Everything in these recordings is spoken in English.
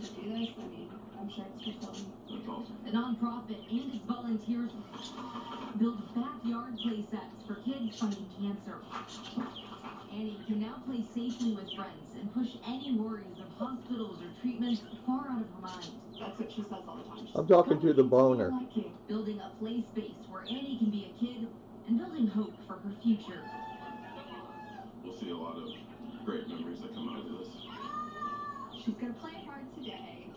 to do this, I mean, I'm sure it's fulfilling. That's awesome. The nonprofit and its volunteers build backyard play sets for kids fighting cancer. Annie can now play safely with friends and push any worries of hospitals or treatments far out of her mind. That's what she says all the time. I'm talking to the boner. Building a play space where Annie can be a kid and building hope for her future. We'll see a lot of great memories that come out of this. She's going to play hard today.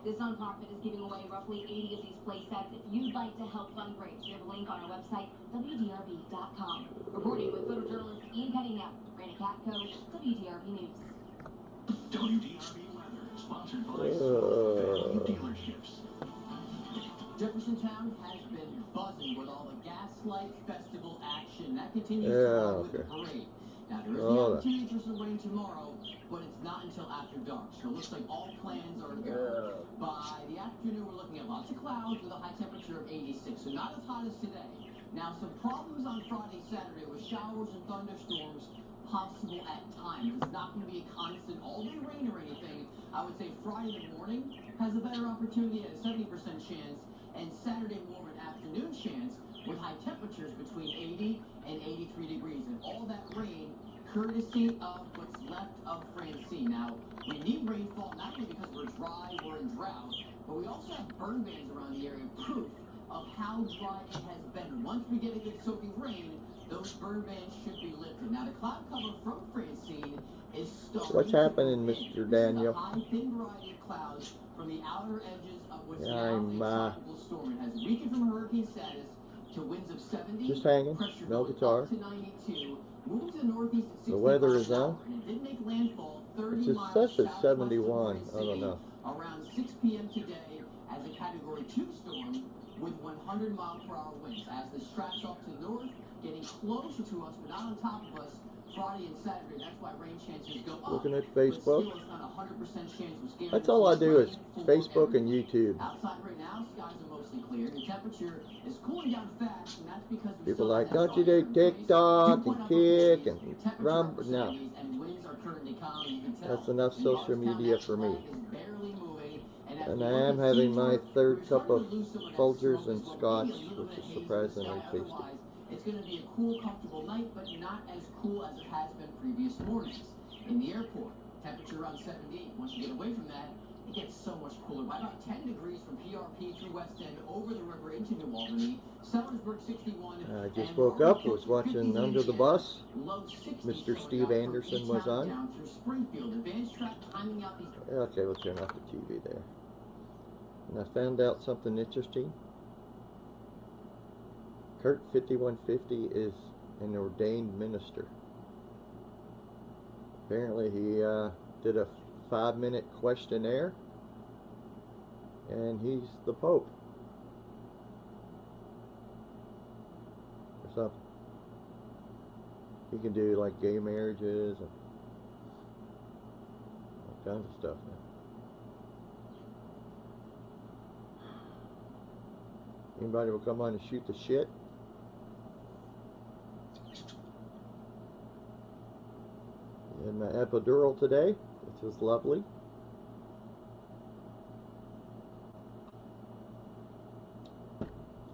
This nonprofit is giving away roughly 80 of these play sets. If you'd like to help fundraise, we have a link on our website, WDRB.com. Reporting with photojournalist Ian Cunningham, Raina Katko, WDRB News. WDRB weather, sponsored by Value Dealerships. Jeffersontown has been buzzing with all the Gaslight Festival action. That continues tomorrow with the parade. Now, there is the opportunity for some rain tomorrow, but it's not until after dark. So it looks like all plans are go. By the afternoon, we're looking at lots of clouds with a high temperature of 86, so not as hot as today. Now, some problems on Friday, Saturday with showers and thunderstorms possible at times. It's not going to be a constant all-day rain or anything. I would say Friday morning has a better opportunity at a 70% chance, and Saturday more of an afternoon chance with high temperatures between 80 and 83 degrees. And all that rain courtesy of what's left of Francine. Now, we need rainfall not only because we're dry, we're in drought, but we also have burn bans around the area, proof of how dry it has been. Once we get a good soaking rain, those burn bans should be lifted. Now, the cloud cover from Francine is starting. What's happening, Mr. Daniel? This is a high, thin variety of clouds from the outer edges of what's now a tropical storm. It has weakened from hurricane status to winds of 70. Just hanging. No guitar. To 92. Moving to the northeast at 60 the weather miles is on. And it did make landfall 30 It miles says it's 71. I don't know. Around 6 p.m. today as a Category 2 storm with 100-mile-per-hour winds. As this tracks off to the north, getting closer to us, but not on top of us, Friday and Saturday. That's why rain chances go up. Looking at Facebook. But still, it's not 100% chance. That's all I do is Facebook and YouTube. Outside right now, skies are mostly clear. The temperature is cooling down fast, and that's because people like, don't you do TikTok and Kick and Rumble? No. That's enough social media for me. And I am having my third cup of Folgers and Scotch, which is surprisingly tasty. It's going to be a cool, comfortable night, but not as cool as it has been previous mornings. In the airport, temperature around 78. Once you get away from that, it gets so much cooler. By about 10 degrees from PRP through West End, over the river into New Albany. Sellersburg 61. I just woke up, was watching Under the Bus. Mr. Steve Anderson was on. Okay, we'll turn off the TV there. And I found out something interesting. Kurt 5150 is an ordained minister. Apparently he did a 5-minute questionnaire and he's the Pope or something. He can do like gay marriages and all kinds of stuff now. Anybody will come on and shoot the shit? In my epidural today, which is lovely.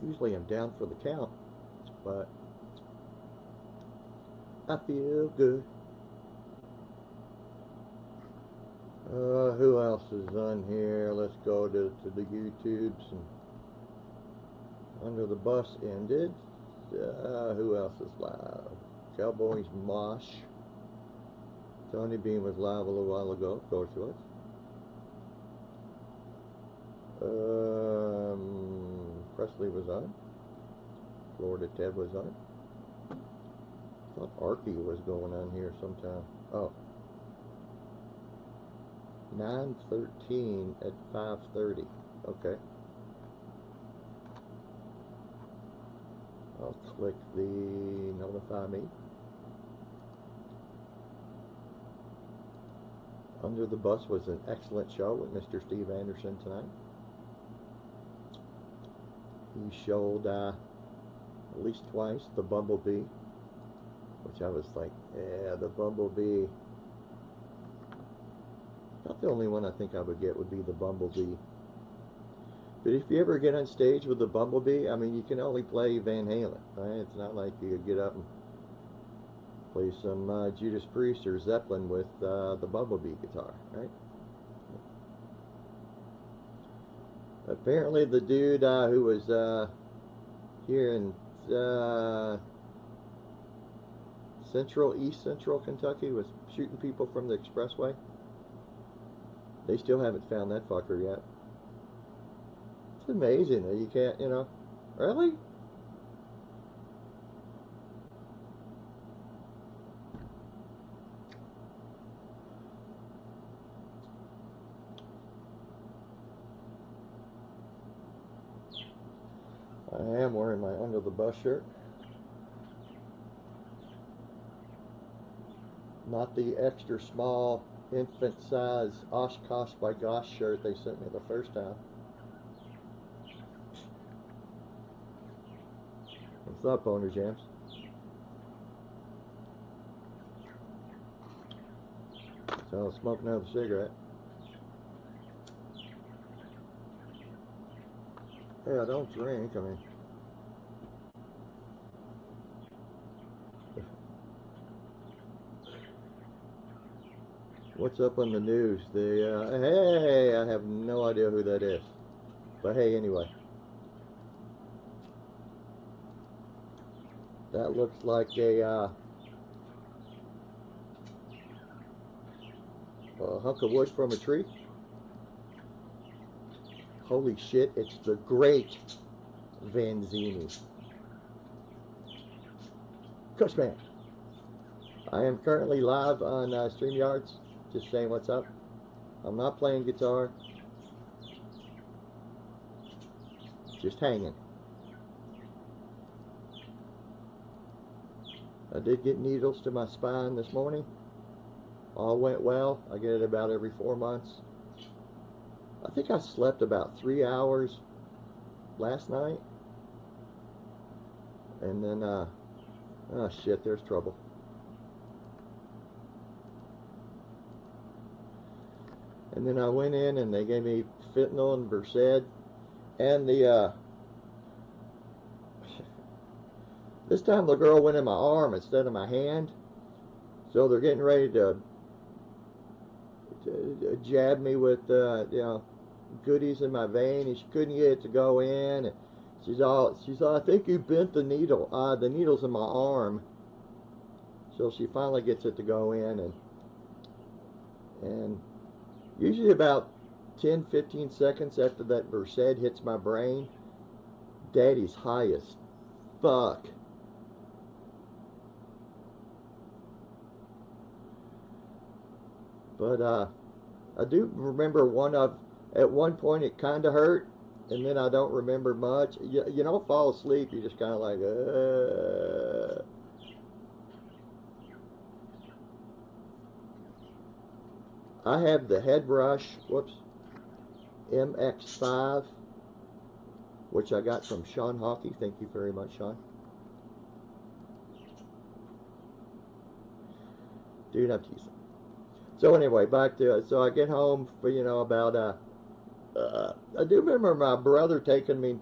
Usually I'm down for the count, but I feel good. Who else is on here? Let's go to the YouTubes. And Under the Bus ended. Who else is live? Cowboys Mosh. Tony Bean was live a little while ago. Of course it was. Presley was on. Florida Ted was on. I thought Arky was going on here sometime. Oh. 9:13 at 5:30. Okay. I'll click the notify me. Under the Bus was an excellent show with Mr. Steve Anderson tonight. He showed at least twice the Bumblebee, which I was like, yeah, the Bumblebee About the only one I think I would get would be the Bumblebee. But if you ever get on stage with the Bumblebee, I mean, you can only play Van Halen, right? It's not like you could get up and play some Judas Priest or Zeppelin with the Bumblebee guitar, right? Apparently the dude who was here in East Central Kentucky was shooting people from the expressway. They still haven't found that fucker yet. It's amazing that you can't, you know, really? I am wearing my under the bus shirt. Not the extra small infant size Oshkosh by Gosh shirt they sent me the first time. What's up, Owner Jams? So I'll smoke another cigarette. Hey, I don't drink, I mean. What's up on the news? Hey, I have no idea who that is. But hey, anyway. That looks like a hunk of wood from a tree. Holy shit, it's the great Vanzini. Cushman. I am currently live on StreamYards. Just saying what's up. I'm not playing guitar. Just hanging. I did get needles to my spine this morning. All went well. I get it about every 4 months. I think I slept about 3 hours last night. And then, oh shit, there's trouble. And then I went in and they gave me fentanyl and Versed. And this time the girl went in my arm instead of my hand. So they're getting ready to jab me with, you know, goodies in my vein. And she couldn't get it to go in. And she's all, I think you bent the needle. The needle's in my arm. So she finally gets it to go in. And usually about 10-15 seconds after that Versed hits my brain, Daddy's high as fuck. But I do remember at one point it kind of hurt, and then I don't remember much. You don't fall asleep, you just kind of like, I have the Headrush, MX5, which I got from Sean Hockey. Thank you very much, Sean. Dude, I'm teasing. So anyway, back to it. So I get home for, you know, about, I do remember my brother taking me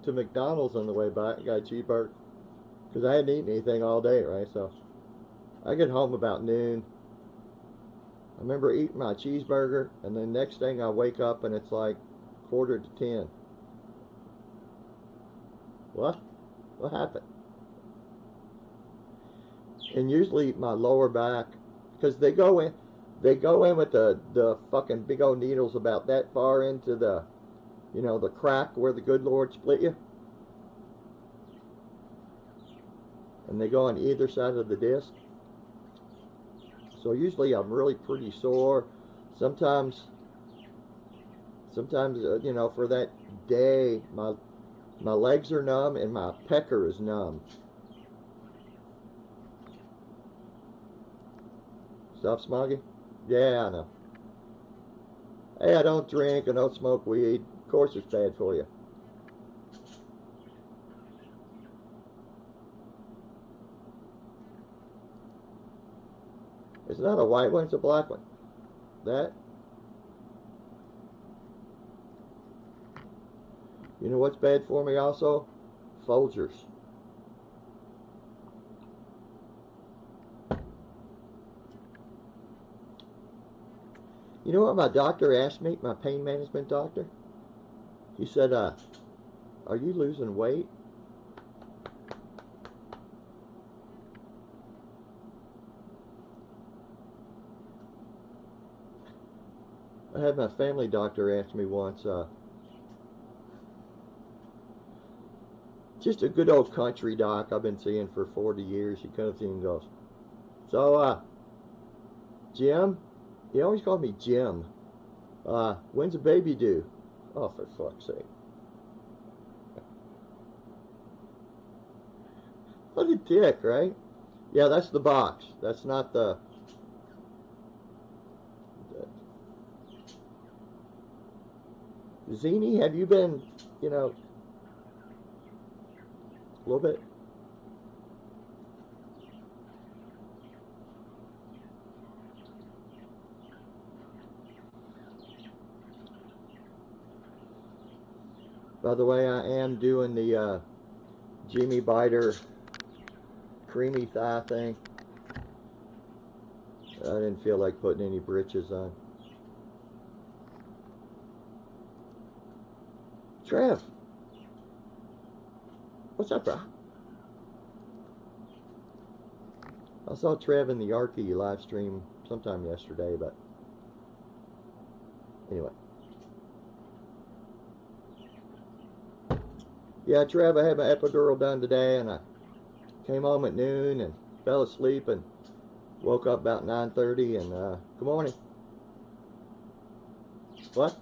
to McDonald's on the way back. Got a cheeseburger, because I hadn't eaten anything all day, right? So I get home about noon. I remember eating my cheeseburger, and then next thing I wake up and it's like 9:45. What? What happened? And usually my lower back, because they go in with the fucking big old needles about that far into the, you know, the crack where the good Lord split you. And they go on either side of the disc. So usually I'm really pretty sore. Sometimes you know, for that day, my legs are numb and my pecker is numb. Stop smogging? Yeah, I know. Hey, I don't drink, I don't smoke weed. Of course it's bad for you. It's not a white one, it's a black one. That You know what's bad for me also? Folgers. You know what my doctor asked me, my pain management doctor? He said, are you losing weight? I had my family doctor ask me once, just a good old country doc I've been seeing for 40 years. He comes in and goes, so, Jim, he always called me Jim. When's the baby due? Oh, for fuck's sake. What a dick, right? Yeah, that's the box. That's not the... Zini, have you been, you know, a little bit? By the way, I am doing the Jimmy Biter creamy thigh thing. I didn't feel like putting any britches on. Trev, what's up, bro? I saw Trev in the Yarkie live stream sometime yesterday, but anyway. Yeah, Trev, I had my epidural done today, and I came home at noon and fell asleep and woke up about 9:30 and good morning. What?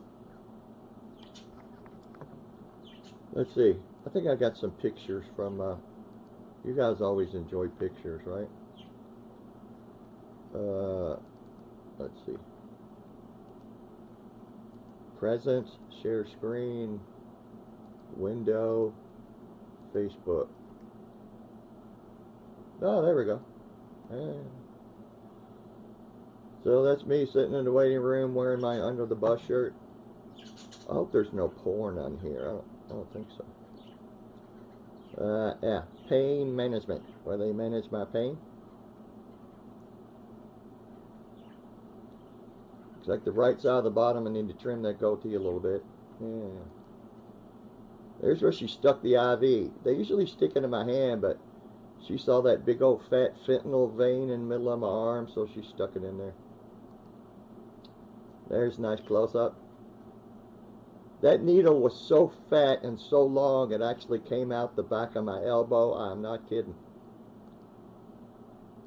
Let's see. I think I got some pictures from you guys always enjoy pictures, right? Let's see. Presents, share screen, window, Facebook. Oh, there we go. So that's me sitting in the waiting room wearing my under the bus shirt. I hope there's no porn on here. I don't think so. Yeah, pain management, where they manage my pain. It's like the right side of the bottom. I need to trim that goatee a little bit. Yeah. There's where she stuck the IV. They usually stick it in my hand, but she saw that big old fat fentanyl vein in the middle of my arm, so she stuck it in there. There's a nice close-up. That needle was so fat and so long, it actually came out the back of my elbow. I'm not kidding.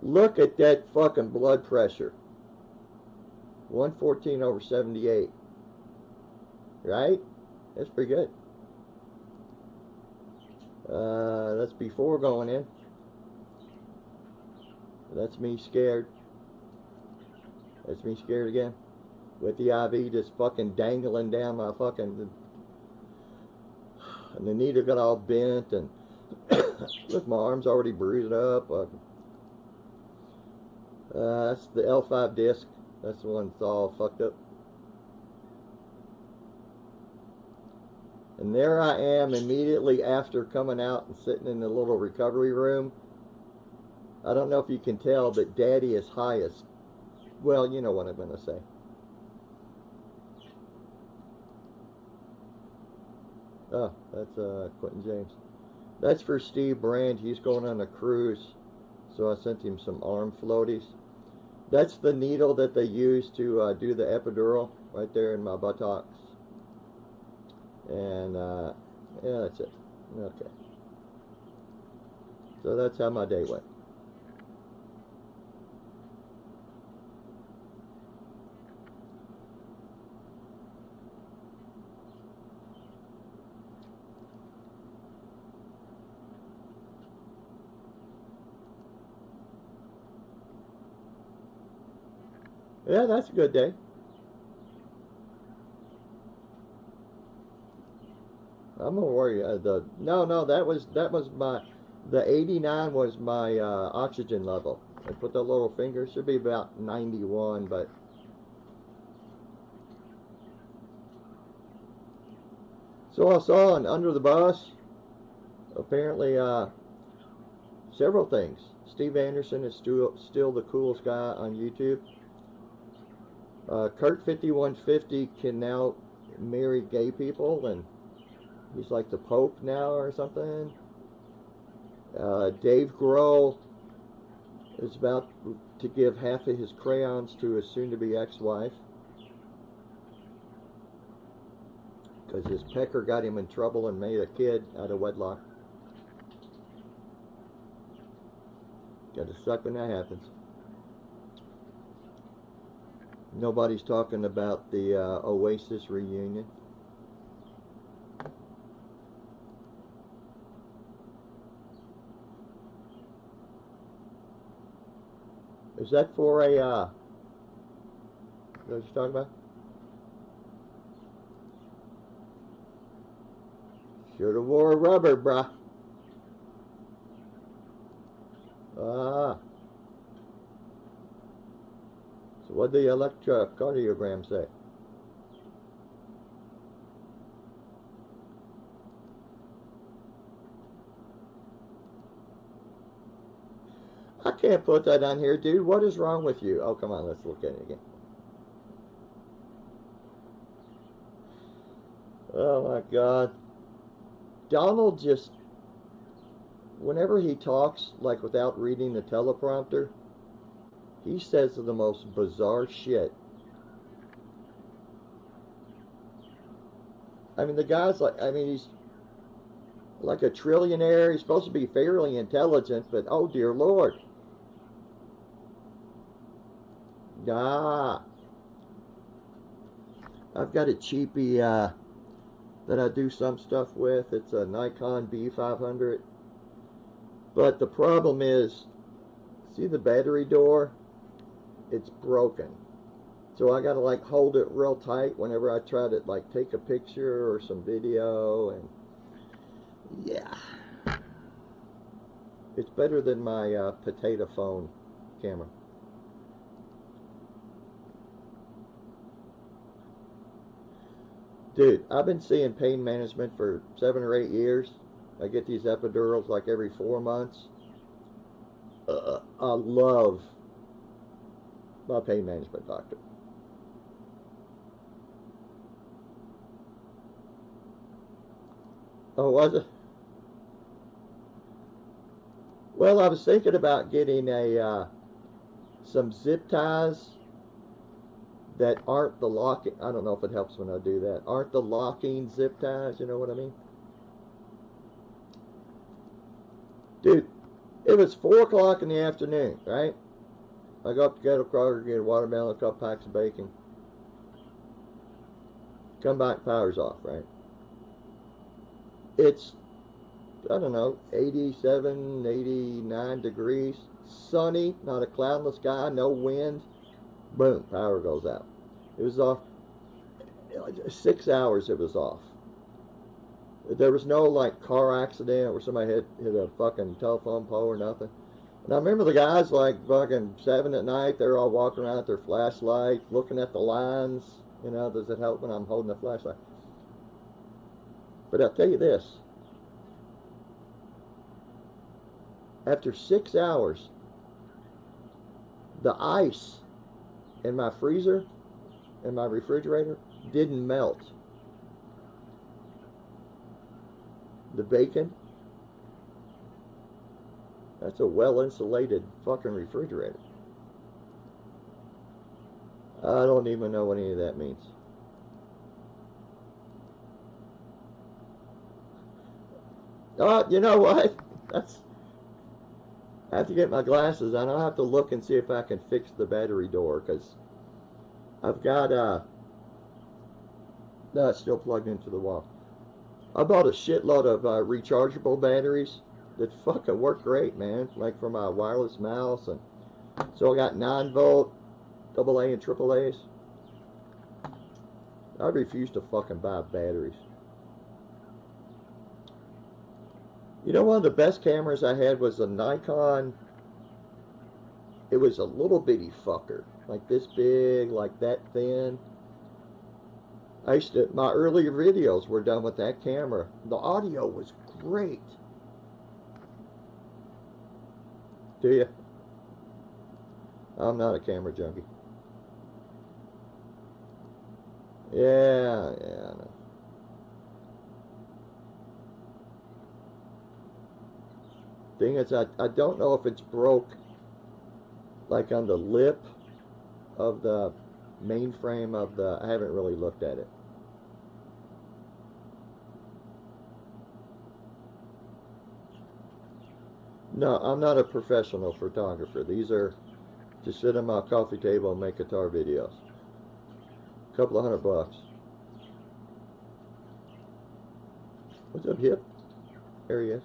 Look at that fucking blood pressure. 114/78. Right? That's pretty good. That's before going in. That's me scared. That's me scared again. With the IV just fucking dangling down my fucking... And the needle got all bent and... Look, my arm's already bruised up. That's the L5 disc. That's the one that's all fucked up. And there I am immediately after coming out and sitting in the little recovery room. I don't know if you can tell, but Daddy is highest. Well, you know what I'm going to say. Oh, that's Quentin James. That's for Steve Brand. He's going on a cruise, so I sent him some arm floaties. That's the needle that they use to do the epidural right there in my buttocks. And yeah, that's it. Okay. So that's how my day went. Yeah, that's a good day. I'm gonna worry. No, that was my, the 89 was my oxygen level. I put the little finger. Should be about 91, but So I saw on Under the Bus, apparently, several things. Steve Anderson is still the coolest guy on YouTube. Kurt 5150 can now marry gay people, and he's like the Pope now or something. Dave Grohl is about to give half of his crayons to his soon-to-be ex-wife because his pecker got him in trouble and made a kid out of wedlock. Gotta suck when that happens. Nobody's talking about the Oasis reunion. Is that for a, what you're talking about? Should've wore rubber, bruh. So what did the electrocardiogram say? I can't put that on here, dude. What is wrong with you? Oh, come on, let's look at it again. Oh my God. Donald just, whenever he talks, like without reading the teleprompter, he says the most bizarre shit. I mean, the guy's like, I mean, he's like a trillionaire. He's supposed to be fairly intelligent, but oh dear Lord. Nah. I've got a cheapie that I do some stuff with. It's a Nikon B500. But the problem is, see the battery door? It's broken. So I gotta like hold it real tight whenever I try to like take a picture or some video, and yeah. It's better than my potato phone camera. Dude, I've been seeing pain management for 7 or 8 years. I get these epidurals like every 4 months. I love my pain management doctor. Oh, was it? Well, I was thinking about getting a some zip ties that aren't the locking. I don't know if it helps when I do that. Aren't the locking zip ties? You know what I mean? Dude, it was 4 o'clock in the afternoon, right? I go up to Ghetto Kroger, get a watermelon, a couple packs of bacon. Come back, power's off, right? It's, I don't know, 87, 89 degrees. Sunny, not a cloudless sky, no wind. Boom, power goes out. It was off. 6 hours it was off. There was no like car accident where somebody hit a fucking telephone pole or nothing. And I remember the guys like fucking 7 at night, they're all walking around with their flashlight, looking at the lines. You know, does it help when I'm holding a flashlight? But I'll tell you this. After 6 hours, the ice in my freezer and my refrigerator didn't melt. The bacon, that's a well-insulated fucking refrigerator. I don't even know what any of that means. You know what? I have to get my glasses on. I'll have to look and see if I can fix the battery door, because I've got no, it's still plugged into the wall. I bought a shitload of rechargeable batteries that fucking work great, man. Like for my wireless mouse, and so I got 9-volt AA and AAA's. I refuse to fucking buy batteries. You know, one of the best cameras I had was a Nikon. It was a little bitty fucker, like this big, like that thin. My earlier videos were done with that camera. The audio was great. Do you? I'm not a camera junkie. Yeah, I know. Thing is, I don't know if it's broke, like on the lip of the mainframe of the, I haven't really looked at it. No, I'm not a professional photographer. These are to sit on my coffee table and make guitar videos. A couple of $100. What's up, Hip? There he is.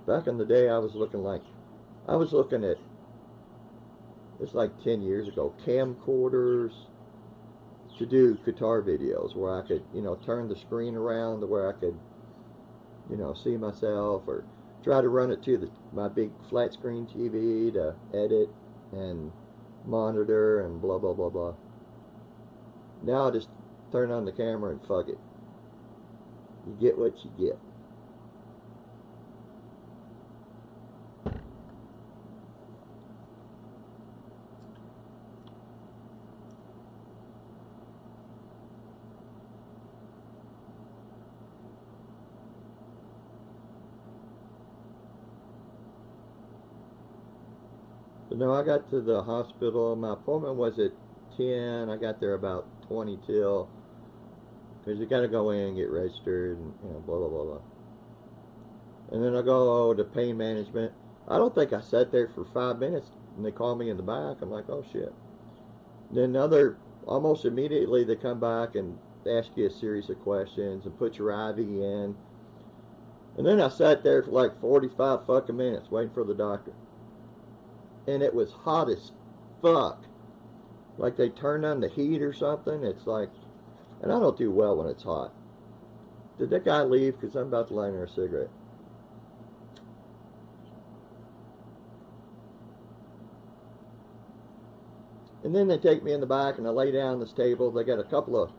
Back in the day, I was looking at, it's like 10 years ago, camcorders to do guitar videos where I could, turn the screen around to where I could, see myself, or try to run it to my big flat screen TV to edit and monitor and blah, blah, blah, blah. Now I just turn on the camera and fuck it. You get what you get. But no, I got to the hospital. My appointment was at 10. I got there about 20 till. Because you got to go in and get registered and, blah, blah, blah, blah. And then I go to pain management. I don't think I sat there for 5 minutes. And they call me in the back. I'm like, oh, shit. Then almost immediately they come back and ask you a series of questions and put your IV in. And then I sat there for like 45 fucking minutes waiting for the doctor. And it was hot as fuck. Like they turned on the heat or something. It's like, and I don't do well when it's hot. Did that guy leave? Because I'm about to light her a cigarette. And then they take me in the back and I lay down on this table. They got a couple of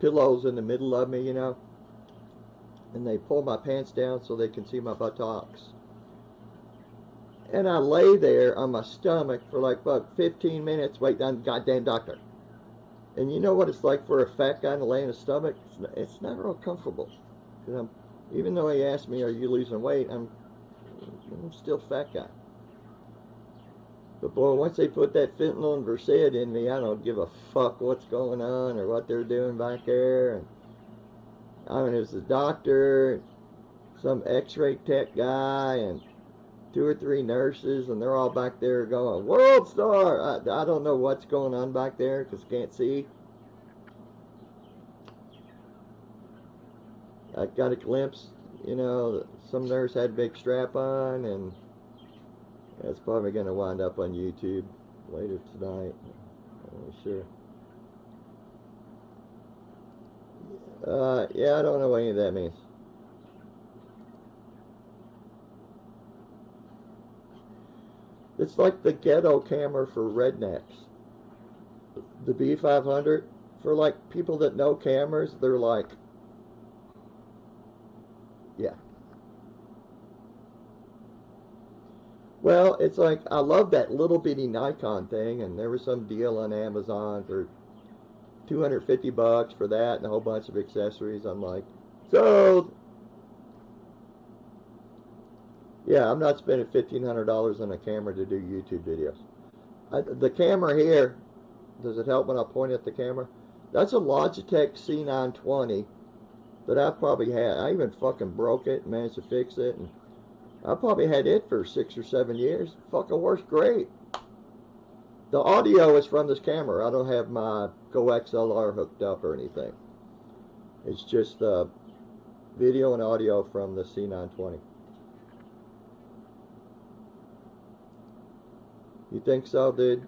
pillows in the middle of me, And they pull my pants down so they can see my buttocks. And I lay there on my stomach for like about 15 minutes waiting on the goddamn doctor. And you know what it's like for a fat guy to lay in his stomach? It's not real comfortable. Even though he asked me, are you losing weight? I'm still a fat guy. But boy, once they put that fentanyl and Versed in me, I don't give a fuck what's going on or what they're doing back there. And I mean, it was the doctor, some x-ray tech guy, and 2 or 3 nurses, and they're all back there going, world star! I don't know what's going on back there because I can't see. I got a glimpse, some nurse had a big strap on, and it's probably going to wind up on YouTube later tonight. I'm not sure. Yeah, I don't know what any of that means. It's like the ghetto camera for rednecks. The B500, for like people that know cameras, they're like, yeah. Well, it's like, I love that little bitty Nikon thing, and there was some deal on Amazon for $250 for that and a whole bunch of accessories. I'm like, so yeah, I'm not spending $1,500 on a camera to do YouTube videos. The camera here, does it help when I point at the camera? That's a Logitech C920 that I probably had. I even fucking broke it and managed to fix it. And I probably had it for 6 or 7 years. Fucking works great. The audio is from this camera. I don't have my Go XLR hooked up or anything. It's just video and audio from the C920. You think so, dude?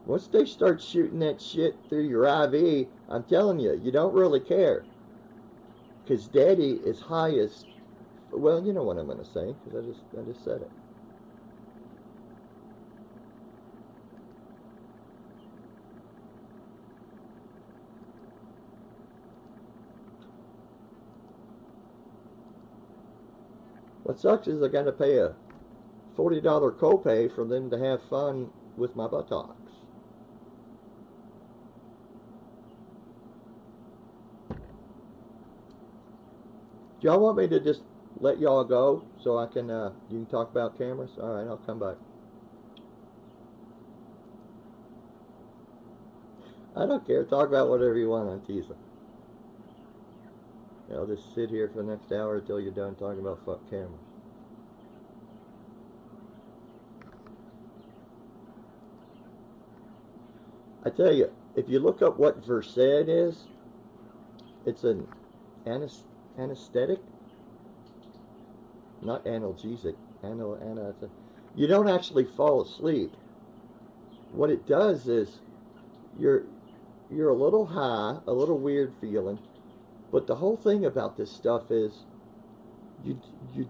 Once they start shooting that shit through your IV, I'm telling you, you don't really care. Because Daddy is high as Well, you know what I'm going to say, because I just said it. What sucks is I got to pay a $40 copay for them to have fun with my buttocks. Do y'all want me to just let y'all go so I can, you can talk about cameras? Alright, I'll come back. I don't care. Talk about whatever you want on teaser. I'll just sit here for the next hour until you're done talking about fuck cameras. I tell you, if you look up what Versed is, it's an anesthetic, not analgesic. You don't actually fall asleep. What it does is you're a little high, a little weird feeling, but the whole thing about this stuff is you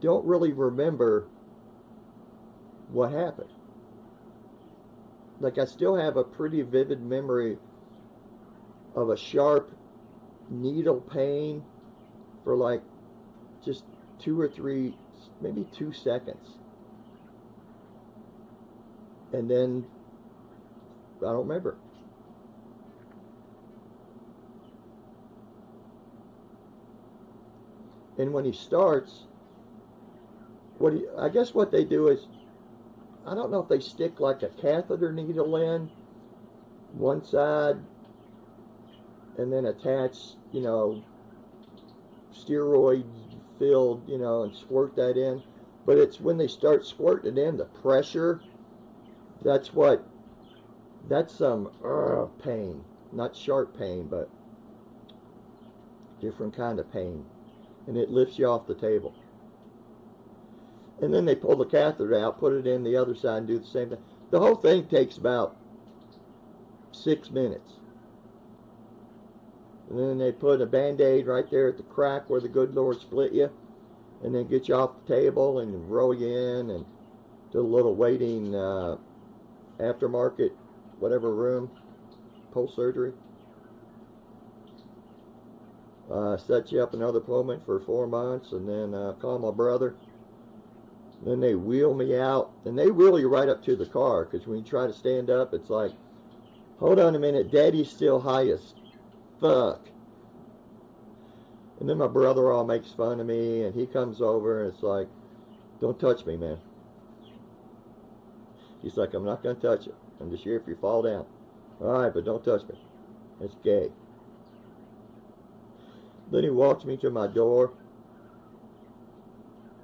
don't really remember what happened. Like, I still have a pretty vivid memory of a sharp needle pain for like just 2 or 3, maybe 2 seconds. And then I don't remember. And when he starts, I guess what they do is, I don't know if they stick like a catheter needle in one side and then attach, you know, steroid filled, you know, and squirt that in. But it's when they start squirting it in, the pressure, that's some pain. Not sharp pain, but different kind of pain. And it lifts you off the table. And then they pull the catheter out, put it in the other side, and do the same thing. The whole thing takes about 6 minutes. And then they put a Band-Aid right there at the crack where the good Lord split you, and then get you off the table and roll you in and do a little waiting aftermarket, whatever room, post-surgery. Set you up another appointment for 4 months, and then call my brother. Then they wheel me out, and they wheel you right up to the car, because when you try to stand up, it's like, hold on a minute, Daddy's still high as fuck. And then my brother all makes fun of me, and he comes over, and it's like, don't touch me, man. He's like, I'm not going to touch you. I'm just here if you fall down. Alright, but don't touch me. It's gay. Then he walks me to my door,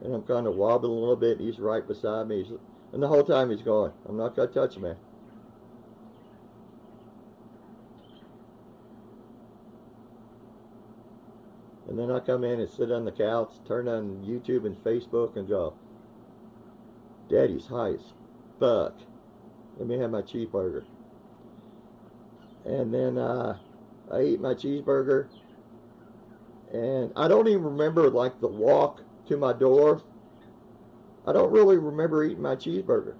and I'm kind of wobbling a little bit. He's right beside me. And the whole time he's going, I'm not going to touch you, man. And then I come in and sit on the couch, turn on YouTube and Facebook, and go, Daddy's high as fuck. Let me have my cheeseburger. And then I eat my cheeseburger. And I don't even remember, like, the walk to my door. I don't really remember eating my cheeseburger.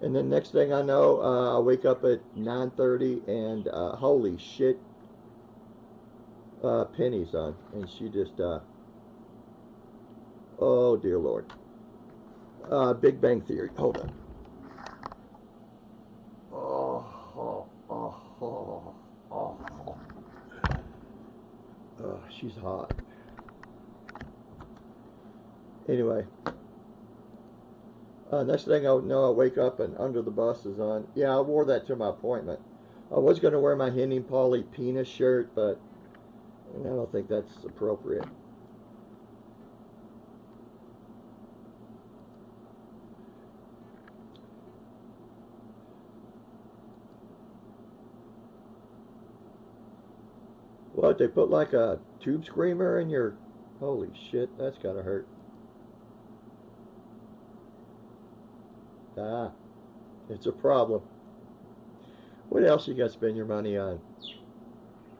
And then next thing I know, I wake up at 9:30 and holy shit, Penny's on, and she just oh dear Lord. Big Bang Theory. Hold on. She's hot. Anyway, next thing I know, I wake up and Under the Bus is on. Yeah, I wore that to my appointment. I was going to wear my Henning Pauly penis shirt, but I don't think that's appropriate. What, they put like a tube screamer in your... Holy shit, that's gotta hurt. Ah, it's a problem. What else you got to spend your money on?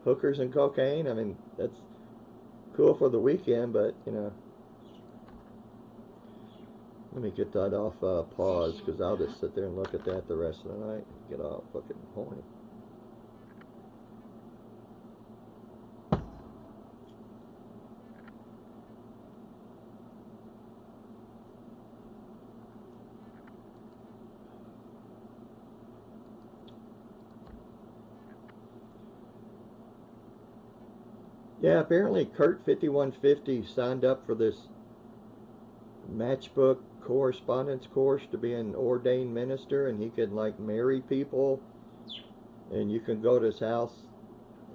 Hookers and cocaine? I mean, that's cool for the weekend, but, you know, Let me get that off pause, because I'll just sit there and look at that the rest of the night. Get all fucking horny. Yeah, apparently Kurt 5150 signed up for this matchbook correspondence course to be an ordained minister, and he can like marry people, and you can go to his house.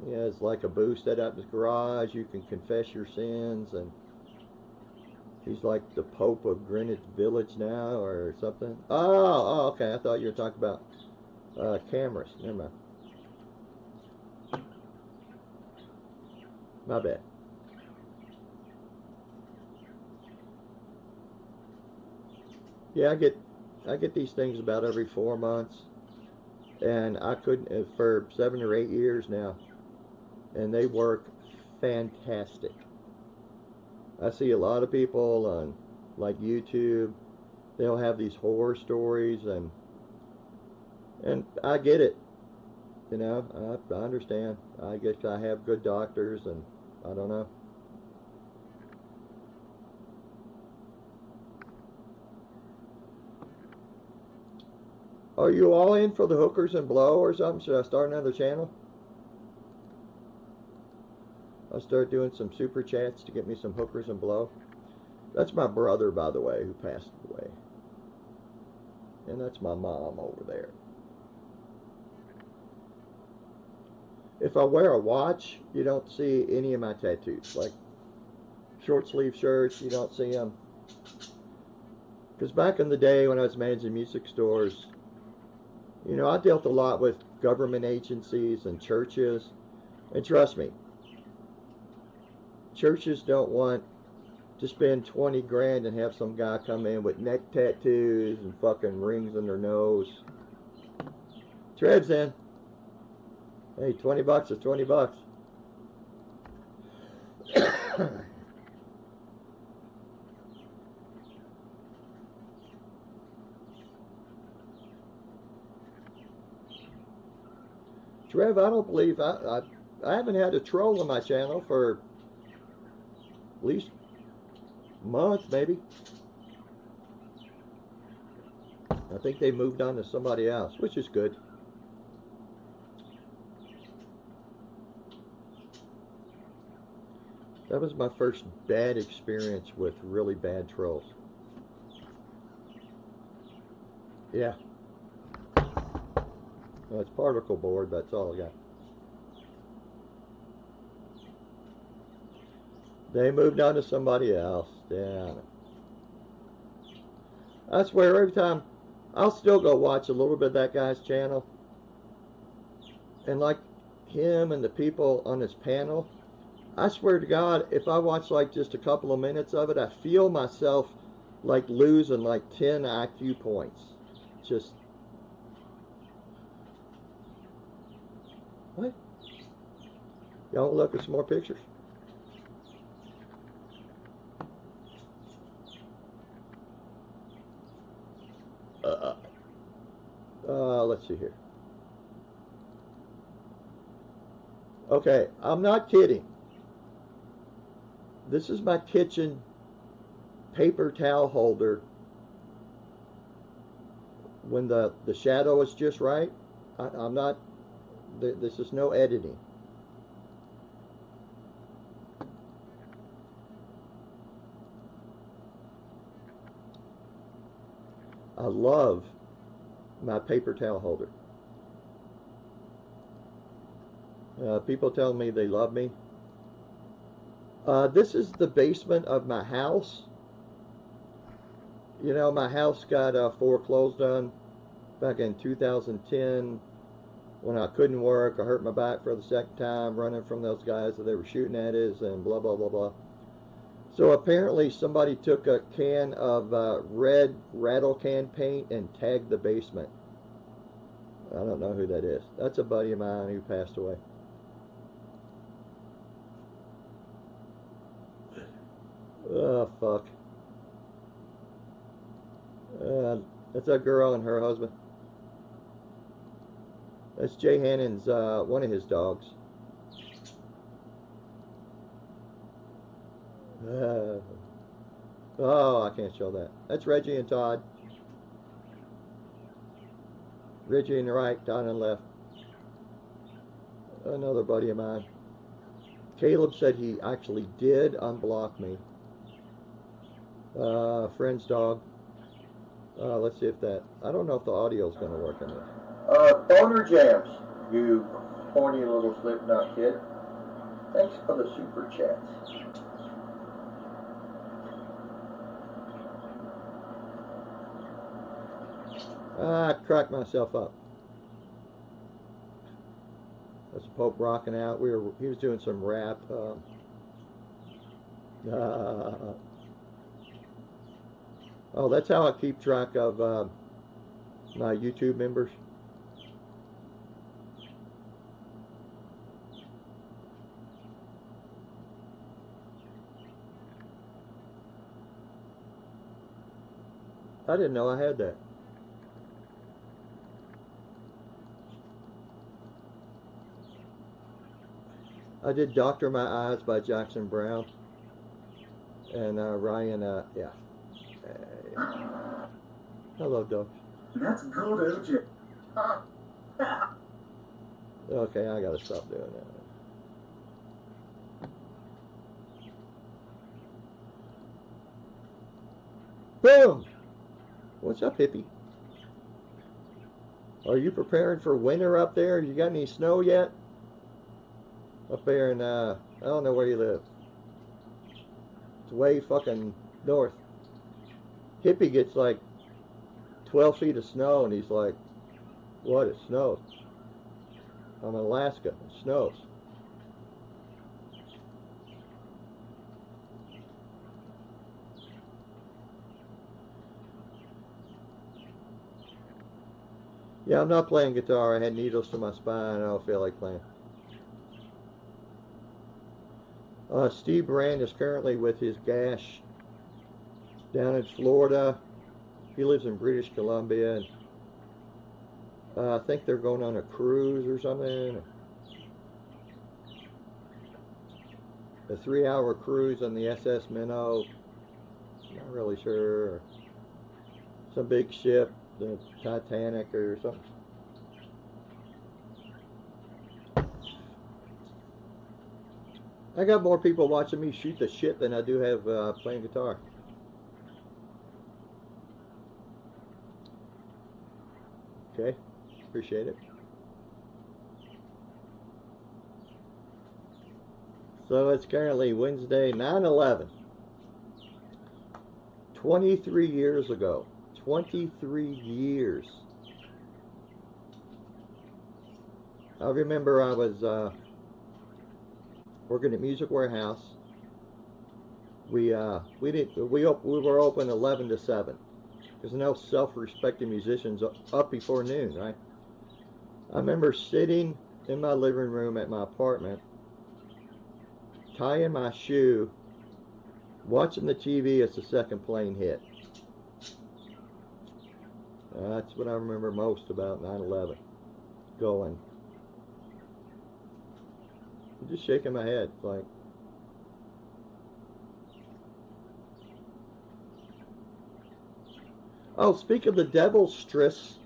He has like a booth set up in his garage. You can confess your sins, and he's like the Pope of Greenwich Village now or something. Oh, okay. I thought you were talking about cameras. Never mind. My bad. Yeah, I get these things about every 4 months, and I couldn't for 7 or 8 years now, and they work fantastic. I see a lot of people on like YouTube. They'll have these horror stories, and I get it. You know, I understand. I guess I have good doctors, and I don't know. Are you all in for the hookers and blow or something? Should I start another channel? I'll start doing some super chats to get me some hookers and blow. That's my brother, by the way, who passed away. And that's my mom over there. If I wear a watch, you don't see any of my tattoos. Like short sleeve shirts, you don't see them. Because back in the day when I was managing music stores, you know, I dealt a lot with government agencies and churches. And trust me, churches don't want to spend 20 grand and have some guy come in with neck tattoos and fucking rings in their nose. Trev's in. Hey, 20 bucks is 20 bucks. Trev, I don't believe I haven't had a troll on my channel for at least a month, maybe. I think they moved on to somebody else, which is good. That was my first bad experience with really bad trolls. Yeah. Well, it's particle board, but that's all I got. They moved on to somebody else. Yeah. I swear, every time, I'll still go watch a little bit of that guy's channel. And like him and the people on his panel, I swear to God, if I watch like just a couple of minutes of it, I feel myself like losing like 10 IQ points. Just, what? Y'all look at some more pictures? Let's see here. Okay, I'm not kidding. This is my kitchen paper towel holder. When the shadow is just right, I'm not, this is no editing. I love my paper towel holder. People tell me they love me. This is the basement of my house. You know, my house got foreclosed on back in 2010 when I couldn't work. I hurt my back for the second time running from those guys that they were shooting at us and blah, blah, blah, blah. So apparently somebody took a can of red rattle can paint and tagged the basement. I don't know who that is. That's a buddy of mine who passed away. Oh, fuck. That's a girl and her husband. That's Jay Hannon's, one of his dogs. Oh, I can't show that. That's Reggie and Todd. Reggie on the right, Todd on the left. Another buddy of mine. Caleb said he actually did unblock me. Friend's dog. Let's see if that... I don't know if the audio's going to work on this. Boner Jams, you horny little Slipknot kid. Thanks for the super chats. I cracked myself up. That's Pope rocking out. He was doing some rap. Oh, that's how I keep track of my YouTube members. I didn't know I had that. I did Doctor My Eyes by Jackson Brown. And Ryan, yeah. Hello, dogs. That's good, OJ. Okay, I gotta stop doing that. Boom! What's up, hippie? Are you preparing for winter up there? You got any snow yet? Up there in, I don't know where you live. It's way fucking north. Hippie gets like 12 feet of snow and he's like, what, it snows? I'm in Alaska, it snows. Yeah, I'm not playing guitar. I had needles to my spine. I don't feel like playing. Steve Brand is currently with his gash down in Florida. He lives in British Columbia. And, I think they're going on a cruise or something. A 3-hour cruise on the SS Minnow. Not really sure. Some big ship, the Titanic or something. I got more people watching me shoot the shit than I do have playing guitar. Okay, appreciate it. So it's currently Wednesday, 9/11. 23 years ago. 23 years. I remember I was working at Music Warehouse. We were open 11 to 7. There's no self-respecting musicians up before noon, right? I remember sitting in my living room at my apartment, tying my shoe, watching the TV as the second plane hit. That's what I remember most about 9/11. Going. I'm just shaking my head, like. Oh, speak of the devil's stress.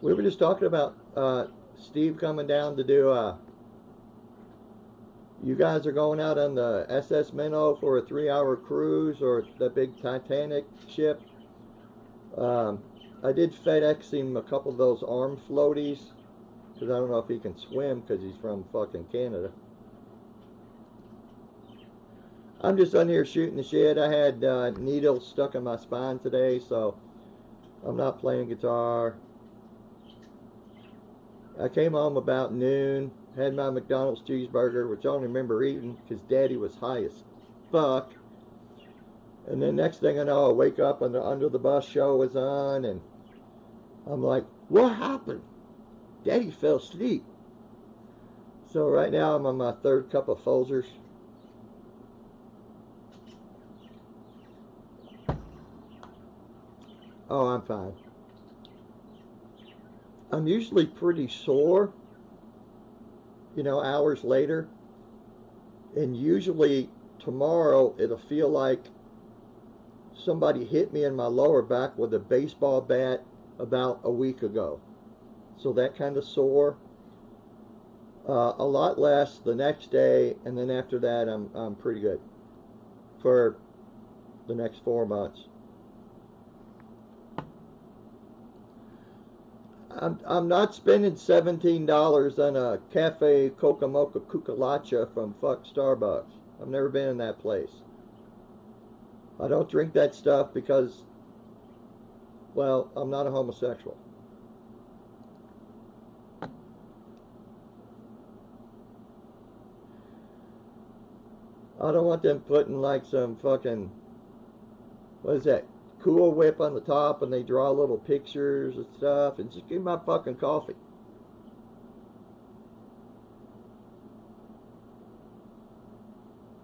We were just talking about Steve coming down to do. You guys are going out on the SS Minnow for a 3-hour cruise or the big Titanic ship. I did FedEx him a couple of those arm floaties because I don't know if he can swim because he's from fucking Canada. I'm just on here shooting the shit. I had needles stuck in my spine today, so I'm not playing guitar. I came home about noon, had my McDonald's cheeseburger, which I only remember eating because Daddy was high as fuck. And then next thing I know, I wake up and the Under the Bus show was on, and I'm like, what happened? Daddy fell asleep. So right now I'm on my 3rd cup of Folgers. Oh, I'm fine. I'm usually pretty sore, you know, hours later. And usually tomorrow it'll feel like somebody hit me in my lower back with a baseball bat about a week ago. So that kind of sore. A lot less the next day, and then after that I'm pretty good for the next 4 months. I'm not spending $17 on a cafe coca mocha cucaracha from fuck Starbucks. I've never been in that place. I don't drink that stuff because, well, I'm not a homosexual. I don't want them putting like some fucking, what is that, Cool Whip on the top, and they draw little pictures and stuff, and just give me my fucking coffee.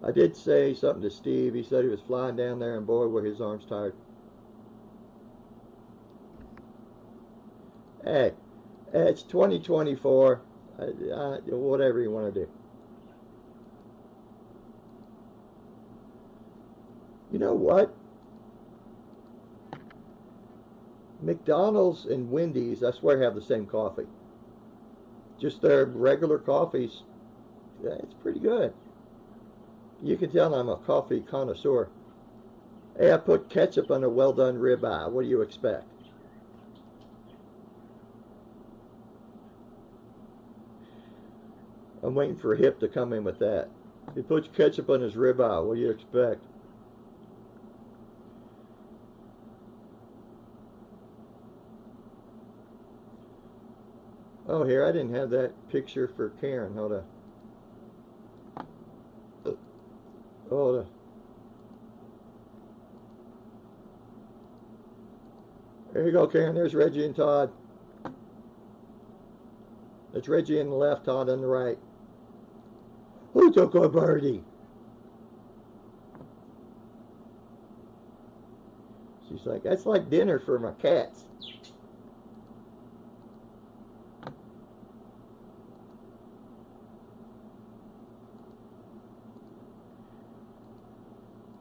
I did say something to Steve. He said he was flying down there, and boy, were his arms tired. Hey, it's 2024. Whatever you want to do. You know what? McDonald's and Wendy's, I swear, have the same coffee. Just their regular coffees. Yeah, it's pretty good. You can tell I'm a coffee connoisseur. Hey, I put ketchup on a well-done ribeye. What do you expect? I'm waiting for Hip to come in with that. He puts ketchup on his ribeye. What do you expect? Oh, here, I didn't have that picture for Karen. Hold on. Hold on. There you go, Karen. There's Reggie and Todd. That's Reggie on the left, Todd on the right. Who took a birdie? She's like, that's like dinner for my cats.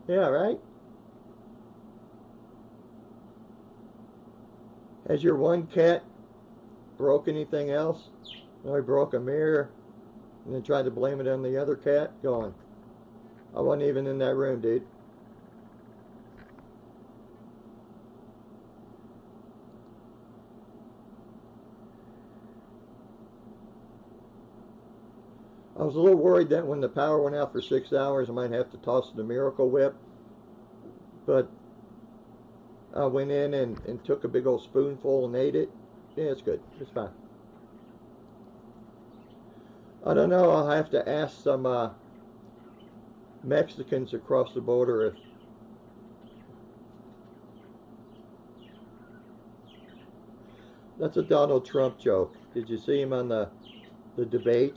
Yeah, right? Has your one cat broke anything else? No, he broke a mirror and then tried to blame it on the other cat? Going, I wasn't even in that room, dude. I was a little worried that when the power went out for 6 hours, I might have to toss the Miracle Whip. But I went in and took a big old spoonful and ate it. Yeah, it's good. It's fine. I don't know. I'll have to ask some Mexicans across the border if that's a Donald Trump joke. Did you see him on the debate?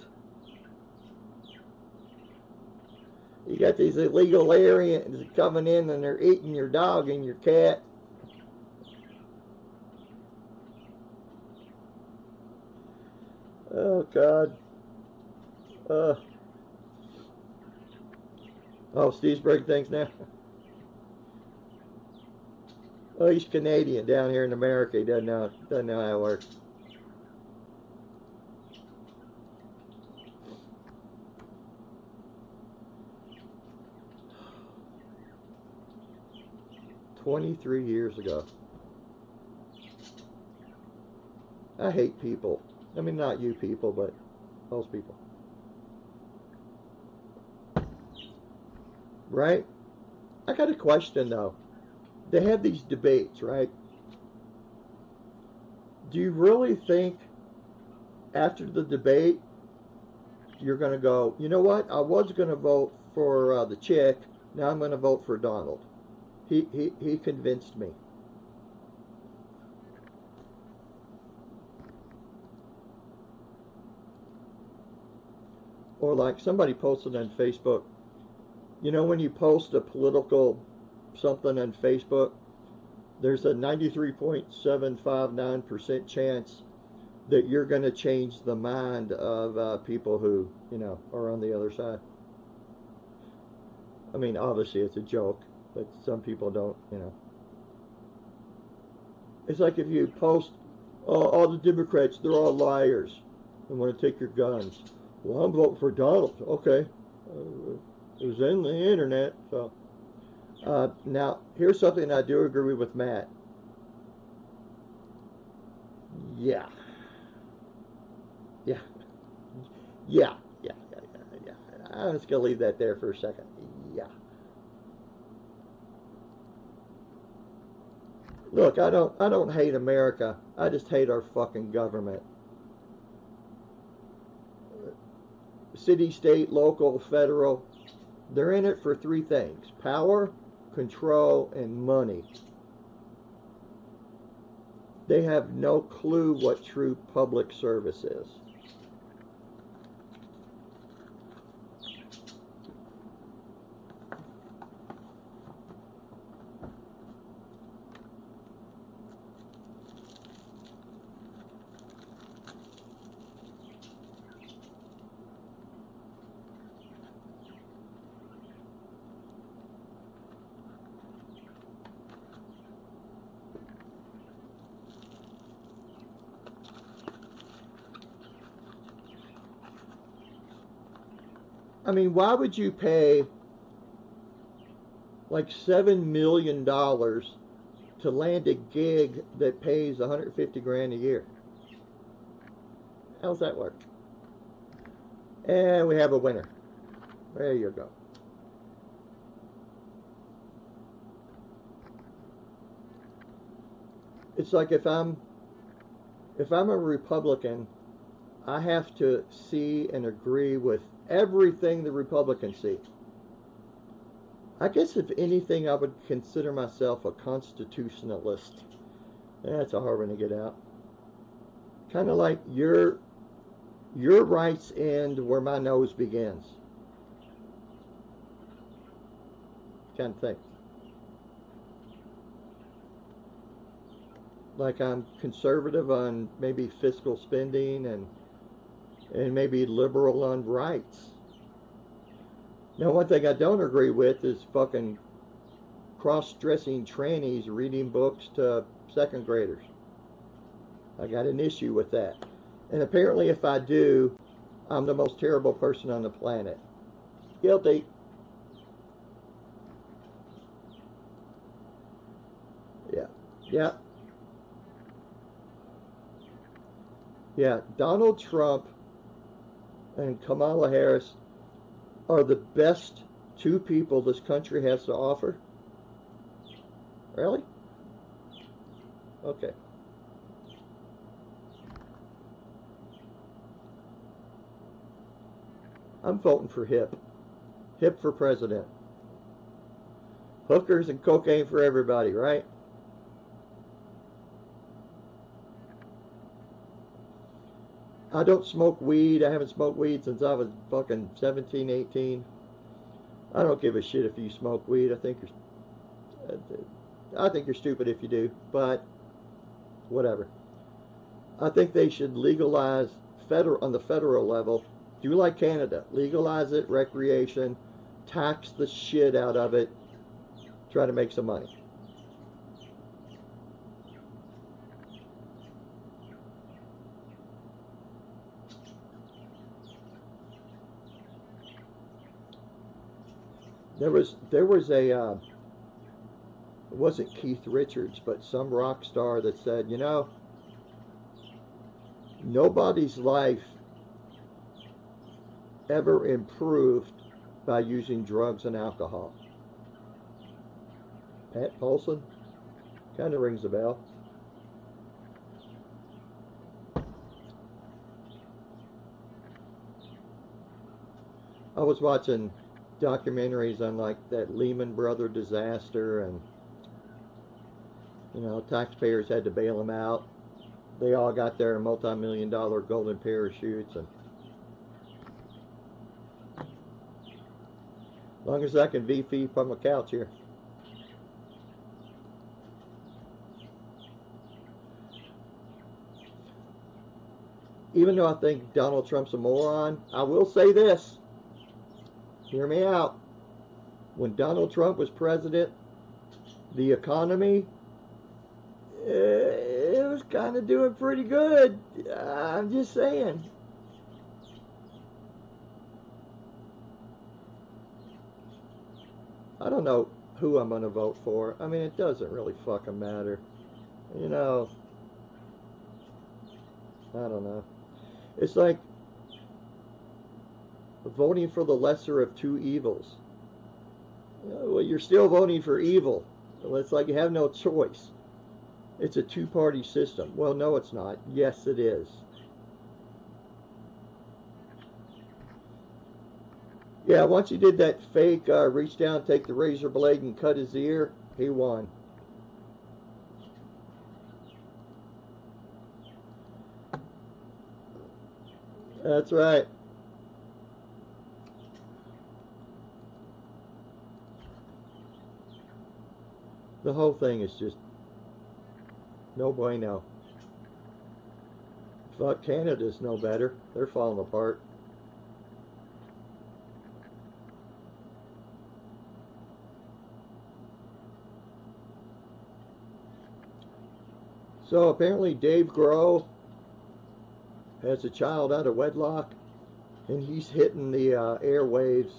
You got these illegal aliens coming in and they're eating your dog and your cat. Oh, God. Oh, Steve's breaking things now. Oh, he's Canadian down here in America. He doesn't know how it works. "23 years ago." I hate people. I mean, not you people, but most people. Right? I got a question, though. They have these debates, right? Do you really think after the debate you're going to go, you know what? I was going to vote for the chick. Now I'm going to vote for Donald. He convinced me. Or like somebody posted on Facebook, you know when you post a political something on Facebook there's a 93.759% chance that you're going to change the mind of people who, you know, are on the other side. I mean, obviously it's a joke, but some people don't, you know. It's like if you post, oh, all the Democrats, they're all liars and want to take your guns. Well, I'm voting for Donald. Okay. It was in the internet. So now, here's something I do agree with Matt. Yeah. Yeah. Yeah. Yeah. Yeah. Yeah. Yeah. I'm just going to leave that there for a second. Yeah. Look, I don't hate America. I just hate our fucking government. City, state, local, federal, they're in it for three things: power, control, and money. They have no clue what true public service is. I mean, why would you pay like $7 million to land a gig that pays 150 grand a year? How's that work? And we have a winner. There you go. It's like if I'm a Republican, I have to see and agree with everything the Republicans see. I guess if anything, I would consider myself a constitutionalist. That's a hard one to get out. Kind of like your rights end where my nose begins. Kind of thing. Like I'm conservative on maybe fiscal spending and maybe liberal on rights. Now, one thing I don't agree with is fucking cross-dressing trannies reading books to second graders. I got an issue with that. And apparently if I do, I'm the most terrible person on the planet. Guilty. Yeah. Yeah. Yeah. Donald Trump and Kamala Harris are the best two people this country has to offer? Really? Okay. I'm voting for HIP. HIP for president. Hookers and cocaine for everybody, right? I don't smoke weed. I haven't smoked weed since I was fucking 17, 18. I don't give a shit if you smoke weed. I think you're stupid if you do, but whatever. I think they should legalize on the federal level. Do like Canada. Legalize it, recreation, tax the shit out of it, try to make some money. There was a it wasn't Keith Richards, but some rock star that said, you know, nobody's life ever improved by using drugs and alcohol. Pat Paulson? Kind of rings a bell. I was watching documentaries on like that Lehman Brothers disaster, and you know, taxpayers had to bail them out. They all got their multi-million-dollar golden parachutes, and as long as I can VP from a couch here. even though I think Donald Trump's a moron, I will say this. Hear me out. When Donald Trump was president, the economy, it was kind of doing pretty good. I'm just saying. I don't know who I'm going to vote for. I mean, it doesn't really fucking matter. You know, I don't know. It's like voting for the lesser of two evils. Well, you're still voting for evil. It's like you have no choice. It's a two-party system. Well, no, it's not. Yes, it is. Yeah, once he did that fake reach down, take the razor blade, and cut his ear, he won. That's right. The whole thing is just no bueno. Fuck, Canada's no better. They're falling apart. So apparently Dave Grohl has a child out of wedlock, and he's hitting the airwaves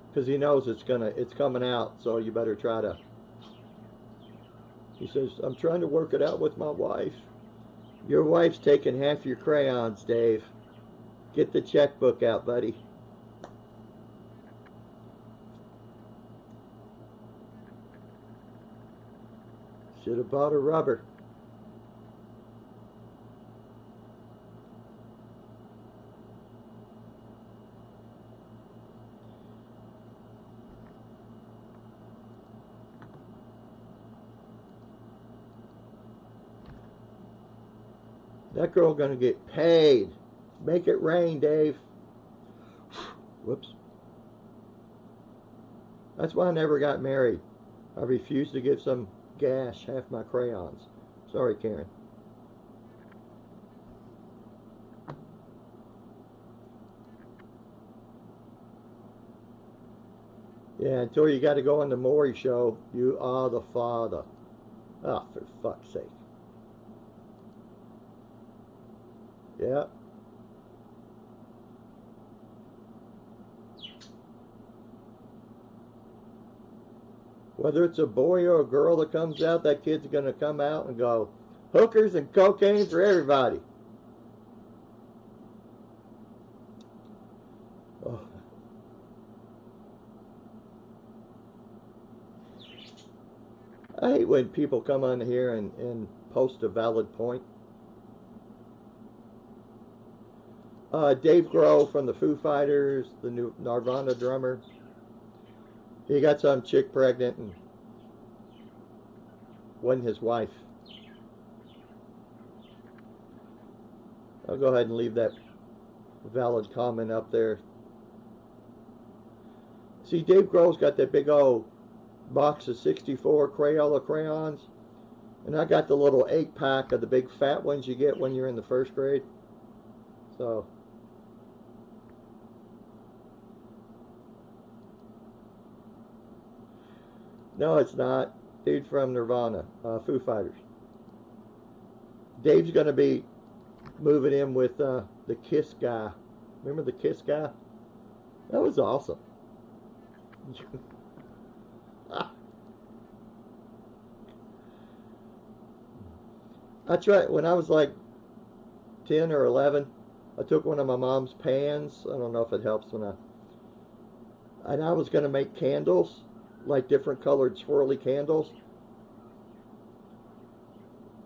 because he knows it's coming out. So you better try to. He says, "I'm trying to work it out with my wife." Your wife's taking half your crayons, Dave. Get the checkbook out, buddy. Should have bought a rubber. That girl gonna get paid. Make it rain, Dave. Whoops. That's why I never got married. I refused to give some gash half my crayons. Sorry, Karen. Yeah, until you got to go on the Maury show, you are the father. Oh, for fuck's sake. Yeah. Whether it's a boy or a girl that comes out, that kid's going to come out and go, hookers and cocaine for everybody. Oh. I hate when people come on here and post a valid point. Dave Grohl from the Foo Fighters, the new Nirvana drummer, he got some chick pregnant and wasn't his wife. I'll go ahead and leave that valid comment up there. See, Dave Grohl's got that big old box of 64 Crayola crayons, and I got the little 8-pack of the big fat ones you get when you're in the first grade. So no, it's not. Dude from Nirvana, Foo Fighters. Dave's going to be moving in with the Kiss guy. Remember the Kiss guy? That was awesome. I tried, when I was like 10 or 11, I took one of my mom's pans. I don't know if it helps and I was going to make candles, like different colored swirly candles.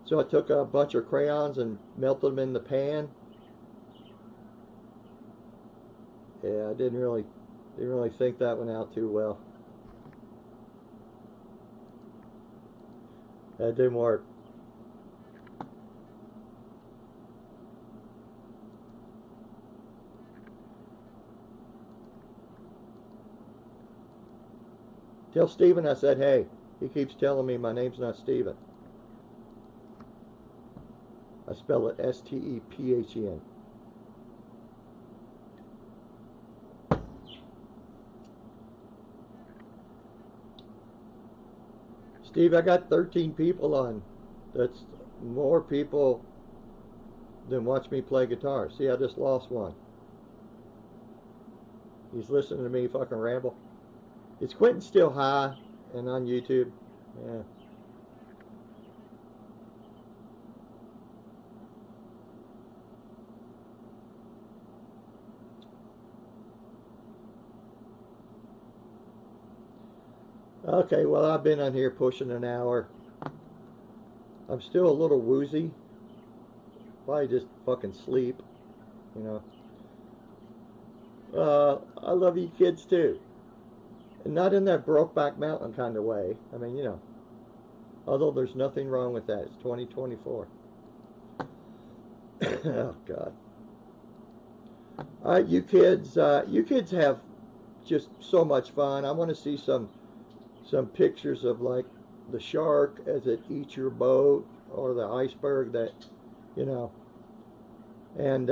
So I took a bunch of crayons and melted them in the pan. Yeah, I didn't really think that one out too well. That didn't work. Tell Steven I said, hey. He keeps telling me my name's not Steven. I spell it S-T-E-P-H-E-N. Steve, I got 13 people on. That's more people than watch me play guitar. See, I just lost one. He's listening to me fucking ramble. Is Quentin still high and on YouTube? Yeah. Okay, well, I've been on here pushing an hour. I'm still a little woozy. Probably just fucking sleep, you know. I love you kids too. And not in that Brokeback Mountain kind of way. I mean, you know. Although there's nothing wrong with that. It's 2024. Oh, God. All right, you kids have just so much fun. I want to see some pictures of, like, the shark as it eats your boat, or the iceberg that, you know. And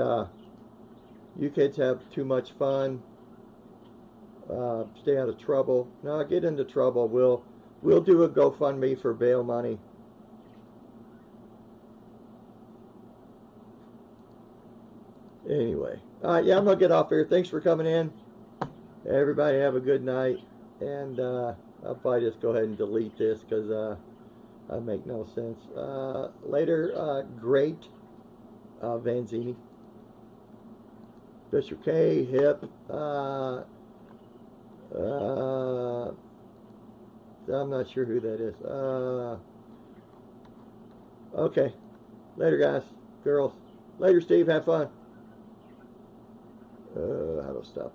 you kids have too much fun. Stay out of trouble. No, get into trouble. We'll do a GoFundMe for bail money. Anyway, yeah, I'm gonna get off here. Thanks for coming in. Everybody have a good night, and I'll probably just go ahead and delete this because I make no sense. Later, great Vanzini, Fisher K, Hip. I'm not sure who that is. Okay. Later, guys, girls. Later, Steve. Have fun. How to stop.